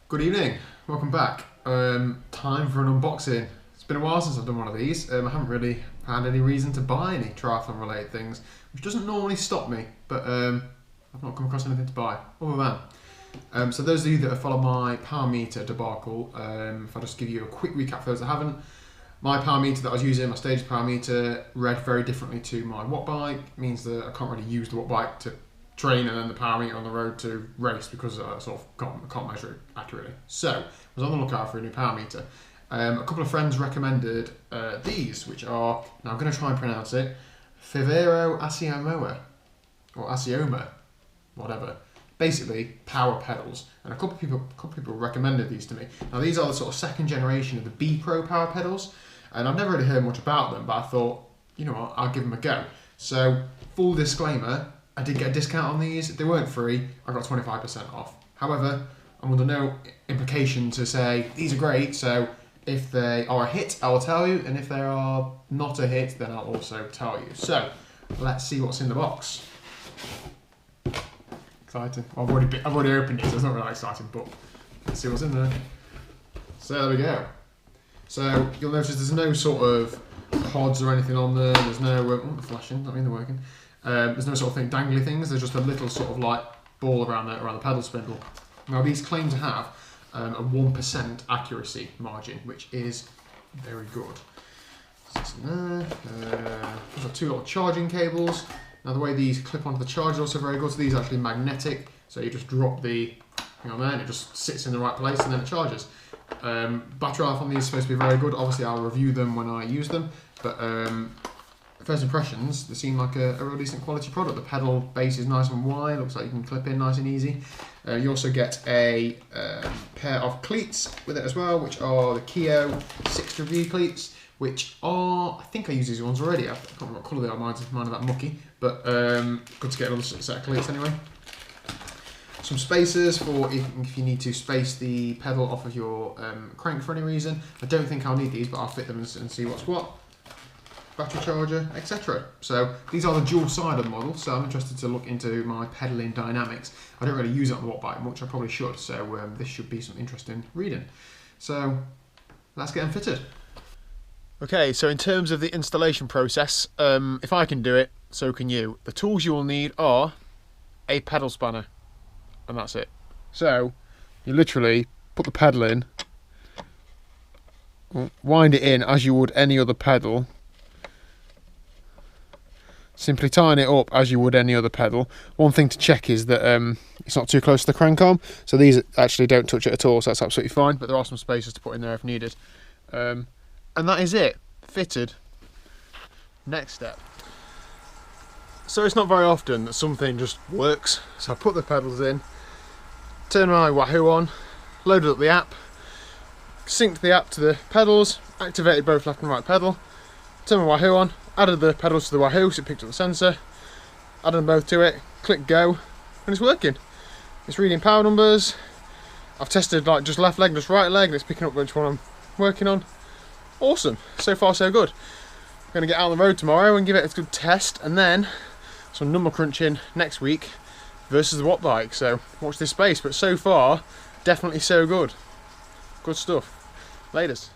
Good evening, welcome back. Time for an unboxing. It's been a while since I've done one of these. I haven't really had any reason to buy any triathlon related things, which doesn't normally stop me, but I've not come across anything to buy other than. So those of you that have followed my power meter debacle, if I just give you a quick recap for those that haven't, my power meter that I was using, my stage power meter, read very differently to my watt bike. It means that I can't really use the watt bike to train and then the power meter on the road to race because I sort of can't measure it accurately. So I was on the lookout for a new power meter. A couple of friends recommended these, which are, now I'm going to try and pronounce it, Favero Assioma, or Assioma, whatever. Basically, power pedals. And a couple of people recommended these to me. Now these are the sort of second generation of the B Pro power pedals, and I've never really heard much about them, but I thought, you know what, I'll give them a go. So, full disclaimer, I did get a discount on these. They weren't free. I got 25% off. However, I'm under no implication to say these are great. So if they are a hit, I will tell you, and if they are not a hit, then I'll also tell you. So let's see what's in the box. Exciting. Well, I've already opened it, so it's not really exciting, but let's see what's in there. So there we go. So you'll notice there's no sort of pods or anything on there. There's no they're flashing. I mean they're working. There's no sort of thing, dangly things. There's just a little sort of like ball around the pedal spindle. Now these claim to have a 1% accuracy margin, which is very good. So that's in there. We've got two little charging cables. Now the way these clip onto the charger is also very good. So these are actually magnetic. So you just drop the thing on there and it just sits in the right place and then it charges. Battery life on these is supposed to be very good. Obviously I'll review them when I use them, but first impressions, they seem like a real decent quality product. The pedal base is nice and wide, looks like you can clip in nice and easy. You also get a pair of cleats with it as well, which are the Keo 6V cleats, which are, I think I use these ones already. I can't remember what colour they are, mine are that mucky, but good to get another set of cleats anyway. Some spacers for if you need to space the pedal off of your crank for any reason. I don't think I'll need these, but I'll fit them and see what's what. Battery charger, etc. So these are the dual-sided model, so I'm interested to look into my pedalling dynamics. I don't really use it on the watt bike much, I probably should, so this should be some interesting reading. So let's get them fitted. Okay, so in terms of the installation process, if I can do it, so can you. The tools you will need are a pedal spanner, and that's it. So you literally put the pedal in, wind it in as you would any other pedal. Simply tying it up as you would any other pedal. One thing to check is that it's not too close to the crank arm, so these actually don't touch it at all, so that's absolutely fine, but there are some spaces to put in there if needed. And that is it, fitted. Next step. So it's not very often that something just works, so I put the pedals in, turn my Wahoo on, loaded up the app, synced the app to the pedals, activated both left and right pedal, turned my Wahoo on, added the pedals to the Wahoo so it picked up the sensor, added them both to it, click go, and it's working. It's reading power numbers. I've tested like just left leg, just right leg, and it's picking up which one I'm working on. Awesome, so far so good. I'm going to get out on the road tomorrow and give it a good test, and then some number crunching next week versus the watt bike, so watch this space, but so far, definitely so good. Good stuff. Laters.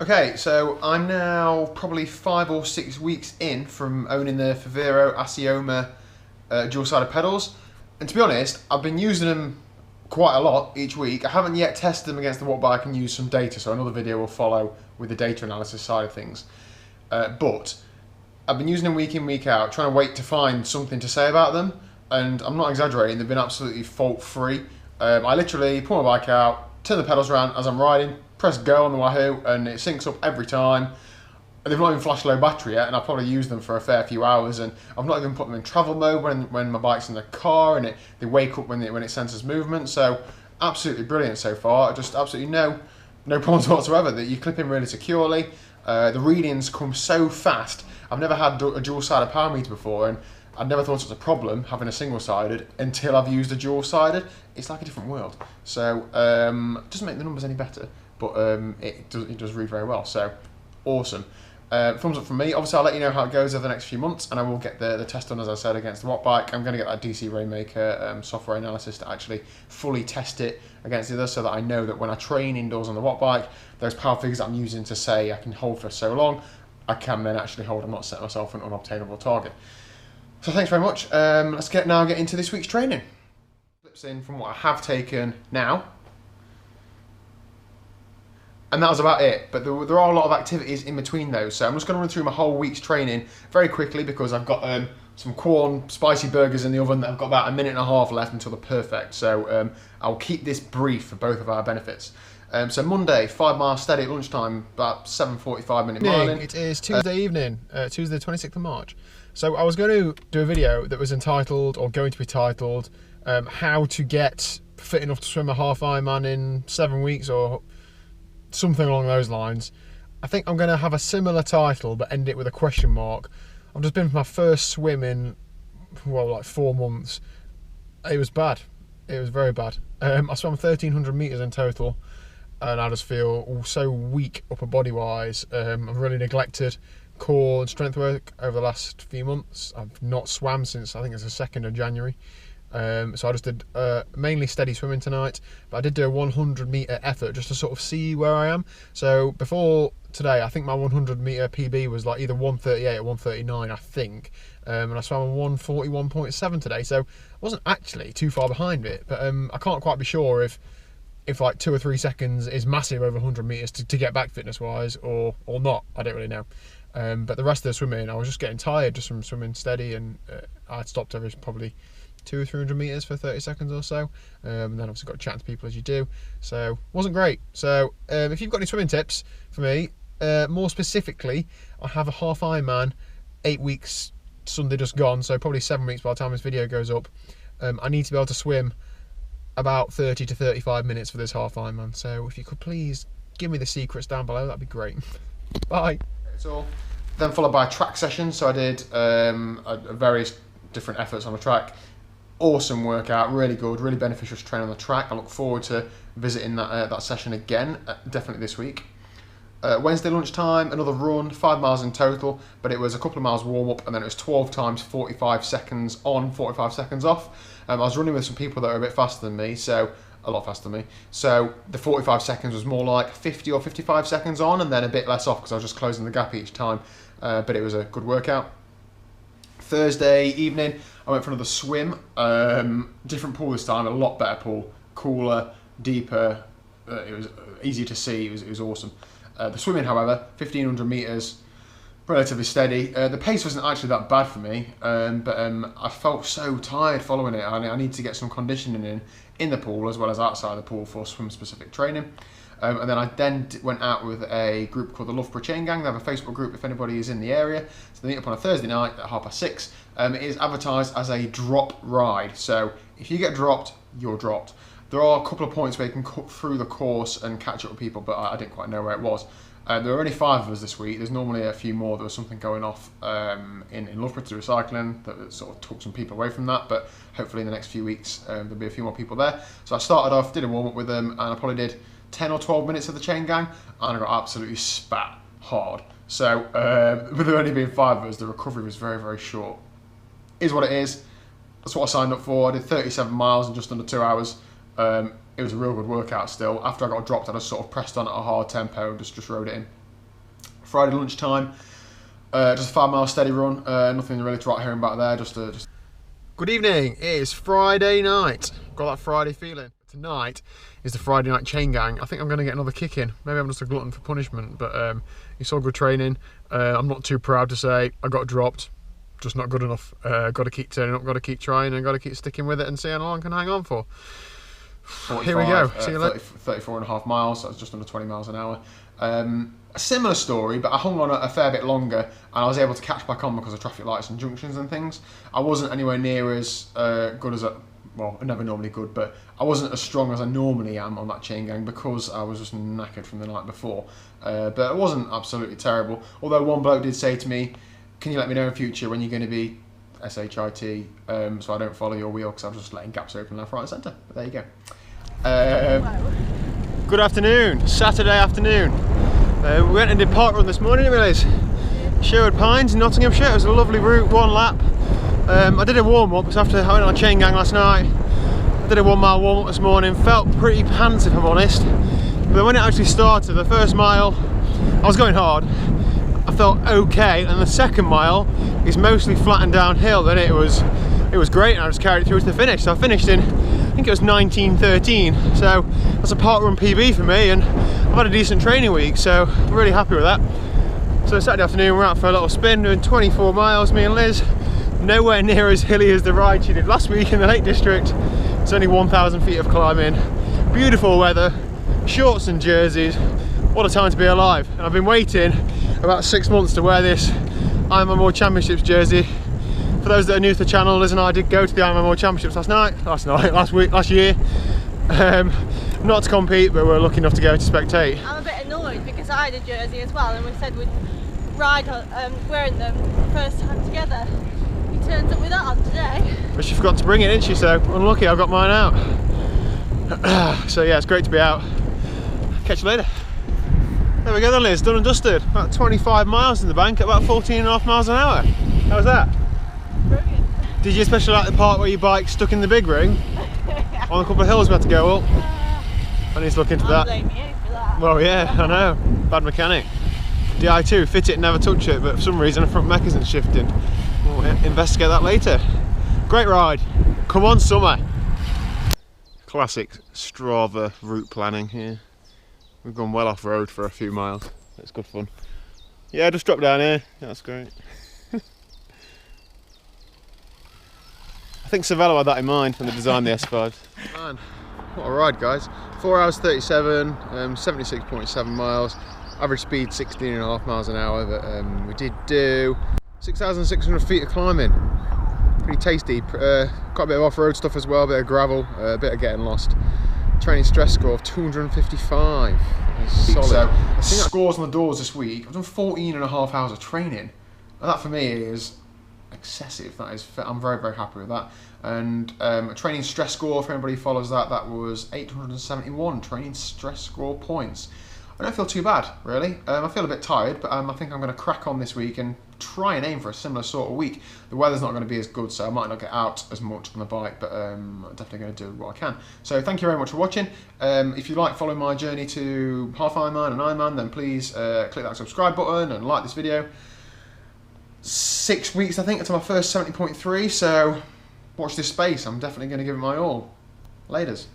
Okay, so I'm now probably 5 or 6 weeks in from owning the Favero Assioma dual-sided pedals, and to be honest, I've been using them quite a lot each week. I haven't yet tested them against the watt bike and used some data, so another video will follow with the data analysis side of things. But I've been using them week in, week out, trying to wait to find something to say about them, and I'm not exaggerating, they've been absolutely fault-free. I literally pull my bike out, turn the pedals around as I'm riding, press go on the Wahoo, and it syncs up every time. And they've not even flashed low battery yet, and I've probably used them for a fair few hours, and I've not even put them in travel mode when my bike's in the car, and they wake up when it senses movement. So absolutely brilliant so far. Just absolutely no problems whatsoever. That you clip in really securely. The readings come so fast. I've never had a dual-sided power meter before, and I'd never thought it was a problem having a single-sided until I've used a dual-sided. It's like a different world. So it doesn't make the numbers any better, but it does read very well. So awesome. Thumbs up from me. Obviously, I'll let you know how it goes over the next few months, and I will get the test done, as I said, against the Watt Bike. I'm going to get that DC Rainmaker software analysis to actually fully test it against the others, so that I know that when I train indoors on the Watt Bike, those power figures that I'm using to say I can hold for so long, I can then actually hold. I'm not setting myself an unobtainable target. So thanks very much. Let's get into this week's training. Clips in from what I have taken now. And that was about it, but there are a lot of activities in between those, so I'm just going to run through my whole week's training very quickly, because I've got some corn spicy burgers in the oven that I've got about a minute and a half left until they're perfect, so I'll keep this brief for both of our benefits. So Monday, 5 miles steady at lunchtime, about 7:45 minute miling. It is Tuesday evening, Tuesday the 26th of March. So I was going to do a video that was entitled, or going to be titled, how to get fit enough to swim a half Ironman in 7 weeks, or something along those lines. I think I'm going to have a similar title but end it with a question mark. I've just been for my first swim in, well, like 4 months. It was bad. It was very bad. I swam 1,300 metres in total, and I just feel so weak upper body wise. I've really neglected core and strength work over the last few months. I've not swam since I think it's the 2nd of January. So I just did mainly steady swimming tonight, but I did do a 100 metre effort just to sort of see where I am. So before today, I think my 100 metre PB was like either 1:38 or 1:39, I think, and I swam a 1:41.7 today, so I wasn't actually too far behind it, but I can't quite be sure if like 2 or 3 seconds is massive over 100 metres to get back fitness wise, or not. I don't really know. But the rest of the swimming, I was just getting tired just from swimming steady, and I'd stopped every probably 200 or 300 metres for 30 seconds or so, and then obviously got to chat to people as you do, so wasn't great. So if you've got any swimming tips for me, more specifically, I have a half Ironman 8 weeks Sunday just gone, so probably 7 weeks by the time this video goes up. I need to be able to swim about 30 to 35 minutes for this half Ironman, so if you could please give me the secrets down below, that'd be great. Bye. So then followed by a track session, so I did various different efforts on the track. Awesome workout, really good, really beneficial to train on the track. I look forward to visiting that session again, definitely this week. Wednesday lunchtime, another run, 5 miles in total, but it was a couple of miles warm up, and then it was 12 times 45 seconds on, 45 seconds off. I was running with some people that are a bit faster than me, so a lot faster than me. So the 45 seconds was more like 50 or 55 seconds on, and then a bit less off because I was just closing the gap each time. But it was a good workout. Thursday evening, I went for another swim. Different pool this time, a lot better pool, cooler, deeper. It was easy to see. It was awesome. The swimming, however, 1,500 metres, relatively steady. The pace wasn't actually that bad for me, but I felt so tired following it. I need to get some conditioning in the pool as well as outside the pool for swim-specific training. And then I went out with a group called the Loughborough Chain Gang. They have a Facebook group if anybody is in the area. So they meet up on a Thursday night at 6:30. It is advertised as a drop ride. So if you get dropped, you're dropped. There are a couple of points where you can cut through the course and catch up with people, but I didn't quite know where it was. There were only 5 of us this week. There's normally a few more. There was something going off in Loughborough to recycling that sort of took some people away from that, but hopefully in the next few weeks there'll be a few more people there. So I started off, did a warm-up with them, and I probably did 10 or 12 minutes of the chain gang, and I got absolutely spat hard. So with there only being 5 of us, the recovery was very, very short. Is what it is. That's what I signed up for. I did 37 miles in just under 2 hours. It was a real good workout still. After I got dropped, I just sort of pressed on at a hard tempo and just rode it in. Friday lunchtime, just a 5 mile steady run. Nothing really to write home about there. Just. Good evening. It is Friday night. Got that Friday feeling. Tonight is the Friday night chain gang. I think I'm going to get another kick in. Maybe I'm just a glutton for punishment, but it's all good training. I'm not too proud to say I got dropped. Just not good enough. Got to keep turning up, got to keep trying, and got to keep sticking with it and see how long I can hang on for. 45, here we go. See you later. 34.5 miles, so that's just under 20 miles an hour. A similar story, but I hung on a fair bit longer, and I was able to catch back on because of traffic lights and junctions and things. I wasn't anywhere near as good as well, I'm never normally good, but I wasn't as strong as I normally am on that chain gang because I was just knackered from the night before. But it wasn't absolutely terrible. Although one bloke did say to me, "Can you let me know in future when you're going to be SHIT, so I don't follow your wheel because I'm just letting gaps open left, right and centre." But there you go. Good afternoon, Saturday afternoon. We went and did park run this morning, didn't we, Liz? Sherwood Pines in Nottinghamshire. It was a lovely route, 1 lap. I did a warm-up because after I went on a chain gang last night, I did a 1 mile warm-up this morning. Felt pretty pants if I'm honest. But when it actually started, the first mile, I was going hard. I felt okay, and the second mile is mostly flat and downhill. Then it was great, and I just carried it through to the finish. So I finished in, I think it was 19:13. So that's a parkrun PB for me, and I've had a decent training week, so I'm really happy with that. So Saturday afternoon we're out for a little spin, doing 24 miles, me and Liz. Nowhere near as hilly as the ride she did last week in the Lake District. It's only 1,000 feet of climbing. Beautiful weather, shorts and jerseys. What a time to be alive. And I've been waiting about 6 months to wear this Ironman World Championships jersey. For those that are new to the channel, Liz and I did go to the Ironman World Championships last year. Not to compete, but we're lucky enough to go to spectate. I'm a bit annoyed because I had a jersey as well, and we said we'd ride wearing them first time together. He turns up with that on today. But she forgot to bring it, didn't she? So unlucky, I've got mine out. So yeah, it's great to be out. Catch you later. There we go then, Liz, done and dusted. About 25 miles in the bank at about 14.5 miles an hour. How was that? Brilliant. Did you especially like the part where your bike stuck in the big ring? On a couple of hills we had to go up. I need to look into that. Blame you for that. Well, yeah, I know. Bad mechanic. Di2, fit it and never touch it, but for some reason the front mech isn't shifting. We'll investigate that later. Great ride. Come on, summer. Classic Strava route planning here. We've gone well off road for a few miles. It's good fun. Yeah, just drop down here. Yeah, that's great. I think Favero had that in mind when they designed the S5. Man, what a ride, guys. 4 hours 37, 76.7 miles. Average speed 16.5 miles an hour. But we did do 6,600 feet of climbing. Pretty tasty. Quite a bit of off-road stuff as well, a bit of gravel, a bit of getting lost. Training stress score of 255. Solid. So, I think scores on the doors this week. I've done 14.5 hours of training. And that for me is excessive. That is, I'm very, very happy with that. And a training stress score, for anybody who follows that, that was 871 training stress score points. I don't feel too bad, really. I feel a bit tired, but I think I'm going to crack on this week and try and aim for a similar sort of week. The weather's not going to be as good, so I might not get out as much on the bike, but I'm definitely going to do what I can. So thank you very much for watching. If you like following my journey to half Ironman and Ironman, then please click that subscribe button and like this video. 6 weeks, I think, until my first 70.3, so watch this space. I'm definitely going to give it my all. Laters.